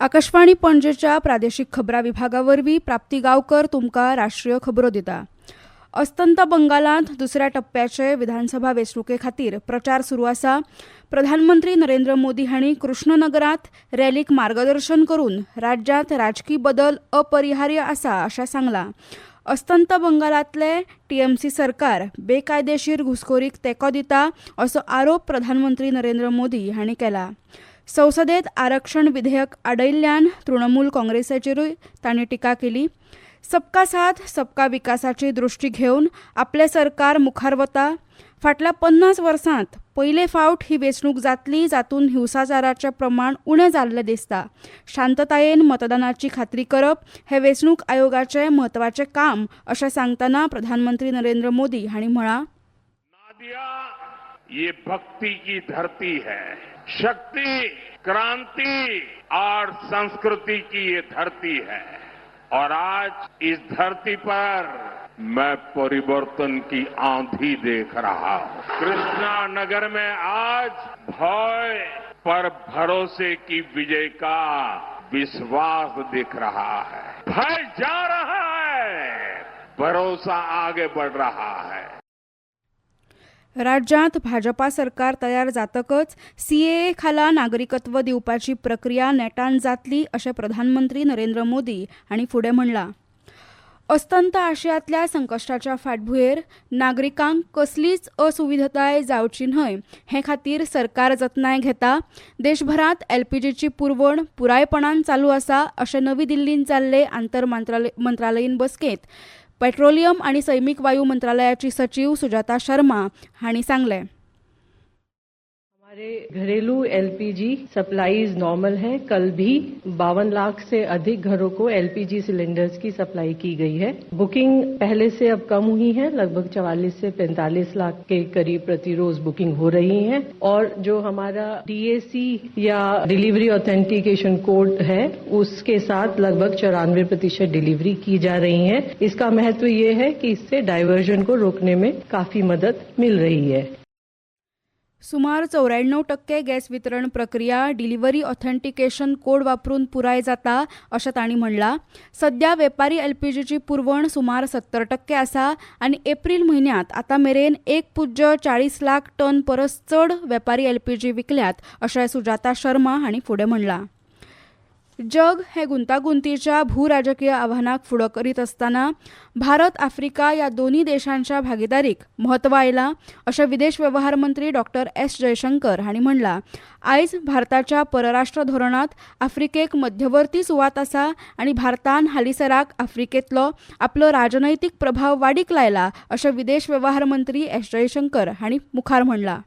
आकाशवाणी पणजेच्या प्रादेशीक खबरां विभागावरवीं प्राप्ती गांवकर तुमकां राष्ट्रीय खबरो दिता। अस्तंत बंगालांत दुसऱ्या टप्प्याचे विधानसभा वेंचणुके खातीर प्रचार सुरू आसा। प्रधानमंत्री नरेंद्र मोदी हांणी कृष्णनगरांत रॅलीक मार्गदर्शन करून राज्यांत राजकी बदल अपरिहार्य आसा अशें सांगलां। अस्तंत बंगालांतले टीएमसी सरकार बेकायदेशीर घुसखोरीक तेंको दिता असो आरोप प्रधानमंत्री नरेंद्र मोदी हांणी केला। संसदेत आरक्षण विधेयक आडयिल्ल्यान तृणमूल काँग्रेसीचेरूय तांणी टिका केली। सबका साथ सबका विकासाची दृश्टी घेवन आपले सरकार मुखार वता। फाटल्या 50 वर्सांत पयले फावट ही वेंचणूक जातली जातून हिंसाचाराचें प्रमाण उणें जाल्लें दिसता। शांततायेन मतदानाची खात्री करप हे वेंचणूक आयोगाचें म्हत्वाचें काम अशें सांगतना प्रधानमंत्री नरेंद्र मोदी हांणी म्हळां, नादिया ये भक्ति की धरती है, शक्ति, क्रांति और संस्कृति की ये धरती है और आज इस धरती पर मैं परिवर्तन की आंधी देख रहा हूं। कृष्णा नगर में आज भय पर भरोसे की विजय का विश्वास दिख रहा है। भय जा रहा है, भरोसा आगे बढ़ रहा है। राज्यांत भाजपा सरकार तयार जातकच सीएए खाला नागरिकत्व दिवपाची प्रक्रिया नेटान जातली अशें प्रधानमंत्री नरेंद्र मोदी हांणी फुडें म्हणलां। अस्तंत आशियांतल्या संकश्टाच्या फाटभुंयेर नागरिकांक कसलीच असुविधताय जावची न्हय हे खातीर सरकार जतनाय घेता। देशभरांत एलपीजीची पुरवण पुरायपणान चालू आसा अशें नवी दिल्लींत जाल्ले आंतर मंत्रालयीन बसकेंत पेट्रोलियम आणि सैमीक वायू मंत्रालयाची सचिव सुजाता शर्मा हांणी सांगलें। हमारे घरेलू एलपीजी सप्लाईज नॉर्मल है। कल भी 52 लाख से अधिक घरों को एलपीजी सिलेंडर्स की सप्लाई की गई है। बुकिंग पहले से अब कम हुई है, लगभग 44 से 45 लाख के करीब प्रतिरोज बुकिंग हो रही है और जो हमारा डीएसी या डिलीवरी ऑथेंटिकेशन कोड है उसके साथ लगभग 94% डिलीवरी की जा रही है। इसका महत्व ये है कि इससे डायवर्जन को रोकने में काफी मदद मिल रही है। सुमार 94% गॅस वितरण प्रक्रिया डिलिव्हरी ऑथेंटिकेशन कोड वापरून पुराय जाता अशें तांणी म्हणलां। सध्या वेपारी एलपीजीची पुरवण सुमार 70% आसा आनी एप्रील म्हयन्यांत आतां मेरेन 1.40 लाख टन परस चड वेपारी एलपीजी विकल्यात अशें सुजाता शर्मा हांणी फुडें म्हणलां। जग हे गुंतागुंतीच्या भूराजकीय आव्हानाक फुडो करीत असताना भारत आफ्रिका या दोन्ही देशांच्या भागीदारीक म्हत्व आयलां अशें विदेश वेव्हार मंत्री डॉक्टर एस जयशंकर हांणी म्हणलां। आयज भारताच्या परराष्ट्र धोरणांत आफ्रिकेक मध्यवर्ती सुवात आसा आनी भारतान हालीसराक आफ्रिकेंतलो आपलो राजनैतीक प्रभाव वाडीक लायला अशें विदेश वेव्हार मंत्री एस जयशंकर हांणी मुखार म्हणलां।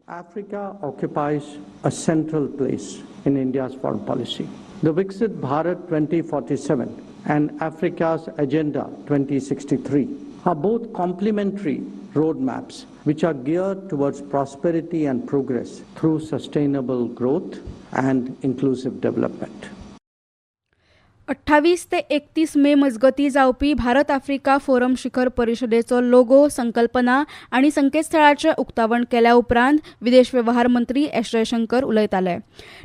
Africa occupies a central place in India's foreign policy. The Viksit Bharat 2047 and Africa's Agenda 2063 are both complementary roadmaps which are geared towards prosperity and progress through sustainable growth and inclusive development. 28 ते 31 मे मजगती जावपी Bharat Africa forum शिखर परिशदेचो logo, संकल्पना आणि संकेतस्थळाचे उक्तावण केल्या उपरांत विदेश व्यवहार मंत्री एस जयशंकर उलयताले।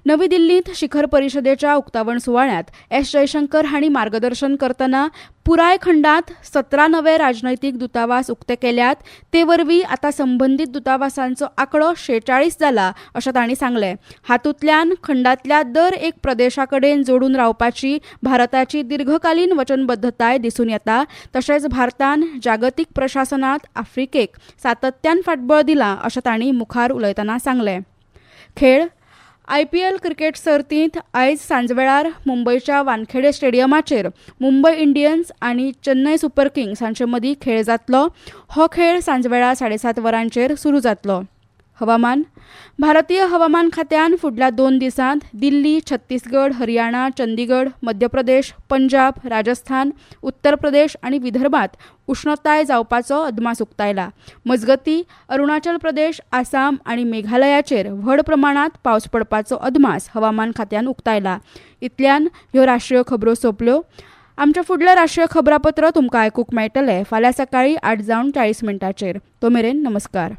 नवी दिल्लीत शिखर परिशदेच्या उक्तावण सुवाळ्यात एस जयशंकर हांणी मार्गदर्शन करतना पुराय खंडात 17 नवे राजनैतीक दूतावास उक्ते केल्यात। ते वरवीं आतां संबंधीत दूतावासांचो आंकडो 46 जाला अशें तांणी सांगलें। हातूंतल्यान खंडांतल्या दर एक प्रदेशाकडेन जोडून रावपाची भारताची दीर्घकालीन वचनबद्धताय दिसून येता। तशेंच भारतान जागतीक प्रशासनात आफ्रिकेक सातत्यान फाटबळ दिलां अशें तांणी मुखार उलयतना सांगलें। खेळ आयपीएल क्रिकेट सर्तींत आयज सांजवेळार मुंबयच्या वानखेडे स्टेडियमाचेर मुंबय इंडियन्स आनी चेन्नई सुपर किंग्स हांचे मदीं खेळ जातलो। हो खेळ सांजवेळा 7:30 वरांचेर सुरू जातलो। हवामान भारतीय हवामान खात्यान फुडल्या 2 दिसांत दिल्ली, छत्तीसगड, हरियाणा, चंदीगड, मध्य प्रदेश, पंजाब, राजस्थान, उत्तर प्रदेश आणि विदर्भात उष्णताय जावपाचो अदमास उक्तायला। मजगती अरुणाचल प्रदेश, आसाम आणि मेघालयाचेर व्हड प्रमाणात पावस पडपाचो अदमास हवामान खात्यान उक्तायला। इतल्यान ह्यो राष्ट्रीय खबरो सोंपल्यो। आमच्या फुडले राष्ट्रीय खबरापत्र तुमकां आयकूंक मेळटले फाल्यां सकाळीं 8:40 तो मेरेन नमस्कार।